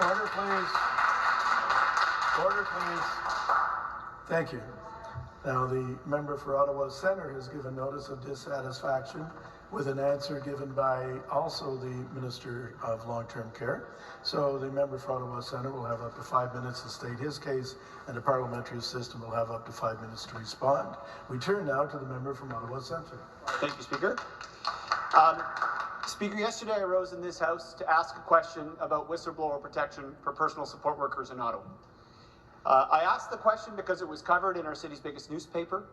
Order, please. Order, please. Thank you. Now, the member for Ottawa Centre has given notice of dissatisfaction with an answer given by also the Minister of Long-Term Care. So the member for Ottawa Centre will have up to 5 minutes to state his case, and the parliamentary assistant will have up to 5 minutes to respond. We turn now to the member from Ottawa Centre. Thank you, Speaker. Speaker, yesterday I rose in this House to ask a question about whistleblower protection for personal support workers in Ottawa. I asked the question because it was covered in our city's biggest newspaper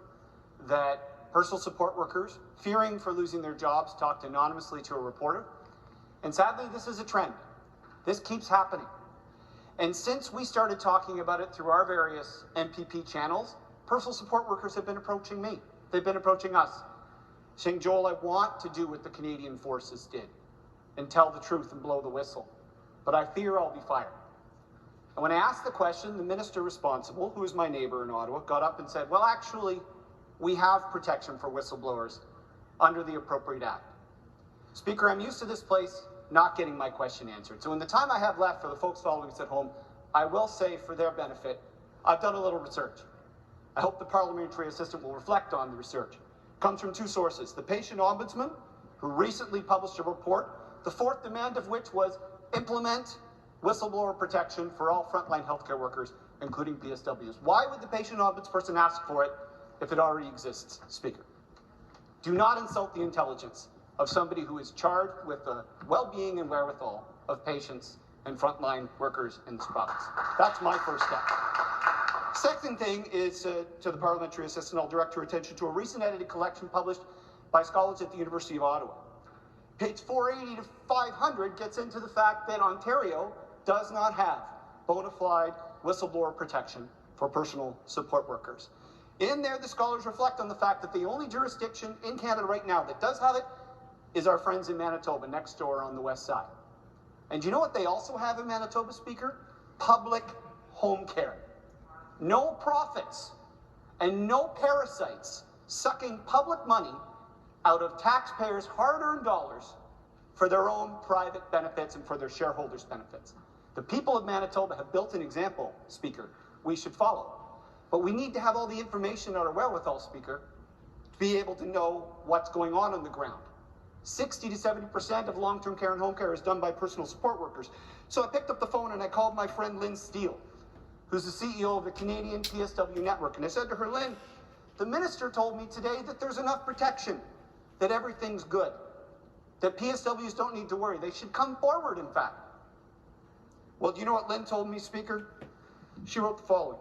that personal support workers, fearing for losing their jobs, talked anonymously to a reporter. And sadly, this is a trend. This keeps happening. And since we started talking about it through our various MPP channels, personal support workers have been approaching me. They've been approaching us, saying, Joel, I want to do what the Canadian Forces did and tell the truth and blow the whistle, but I fear I'll be fired. And when I asked the question, the minister responsible, who is my neighbor in Ottawa, got up and said, well, actually, we have protection for whistleblowers under the appropriate act. Speaker, I'm used to this place not getting my question answered. So in the time I have left for the folks following us at home, I will say for their benefit, I've done a little research. I hope the parliamentary assistant will reflect on the research. It comes from two sources: the patient ombudsman, who recently published a report, the fourth demand of which was implement whistleblower protection for all frontline healthcare workers, including PSWs. Why would the patient ombudsperson ask for it if it already exists, Speaker? Do not insult the intelligence of somebody who is charged with the well-being and wherewithal of patients and frontline workers in this province. That's my first step. Second thing is to the parliamentary assistant, I'll direct your attention to a recent edited collection published by scholars at the University of Ottawa. Page 480 to 500 gets into the fact that Ontario does not have bona fide whistleblower protection for personal support workers. In there, the scholars reflect on the fact that the only jurisdiction in Canada right now that does have it is our friends in Manitoba, next door on the west side. And do you know what they also have in Manitoba, Speaker? Public home care. No profits and no parasites sucking public money out of taxpayers' hard-earned dollars for their own private benefits and for their shareholders' benefits. The people of Manitoba have built an example, Speaker, we should follow. But we need to have all the information at our wherewithal, Speaker, to be able to know what's going on the ground. 60 to 70% of long-term care and home care is done by personal support workers. So I picked up the phone and I called my friend Lynn Steele, who's the CEO of the Canadian PSW network. And I said to her, Lynn, the minister told me today that there's enough protection, that everything's good, that PSWs don't need to worry. They should come forward, in fact. Well, do you know what Lynn told me, Speaker? She wrote the following.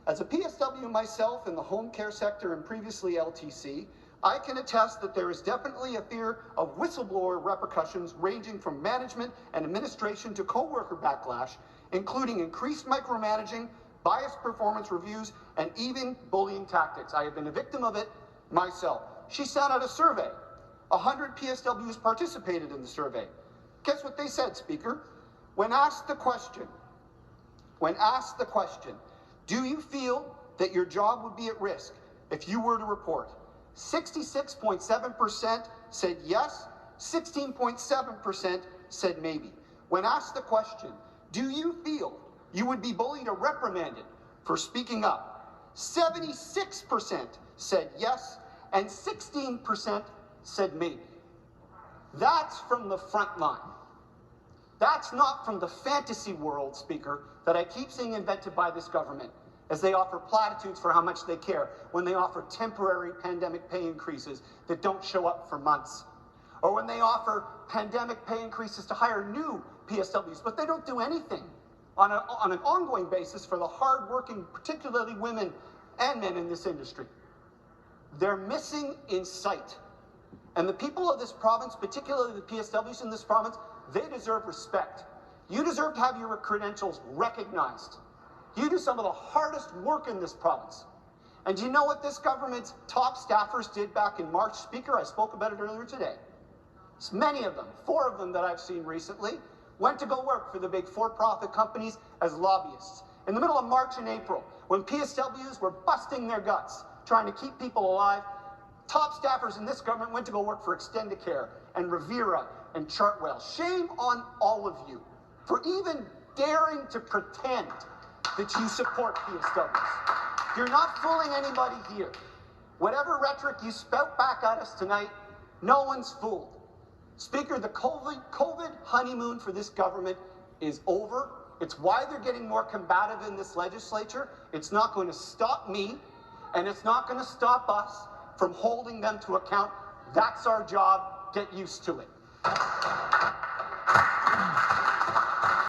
As a PSW myself in the home care sector and previously LTC, I can attest that there is definitely a fear of whistleblower repercussions ranging from management and administration to co-worker backlash, including increased micromanaging, biased performance reviews, and even bullying tactics. I have been a victim of it myself. She sent out a survey. 100 PSWs participated in the survey. Guess what they said, Speaker? When asked the question, do you feel that your job would be at risk if you were to report? 66.7% said yes, 16.7% said maybe. When asked the question, do you feel you would be bullied or reprimanded for speaking up? 76% said yes, and 16% said maybe. That's from the front line. That's not from the fantasy world, Speaker, that I keep seeing invented by this government as they offer platitudes for how much they care when they offer temporary pandemic pay increases that don't show up for months. Or when they offer pandemic pay increases to hire new PSWs, but they don't do anything on an ongoing basis for the hardworking, particularly women and men in this industry. They're missing in sight. And the people of this province, particularly the PSWs in this province, they deserve respect. You deserve to have your credentials recognized. You do some of the hardest work in this province. And do you know what this government's top staffers did back in March, Speaker? I spoke about it earlier today. Many of them, 4 of them that I've seen recently, went to go work for the big for-profit companies as lobbyists. In the middle of March and April, when PSWs were busting their guts, trying to keep people alive, top staffers in this government went to go work for Extendicare and Revera and Chartwell. Shame on all of you for even daring to pretend that you support PSWs. You're not fooling anybody here. Whatever rhetoric you spout back at us tonight, no one's fooled. Speaker, the COVID honeymoon for this government is over. It's why they're getting more combative in this legislature. It's not going to stop me, and it's not going to stop us from holding them to account. That's our job. Get used to it.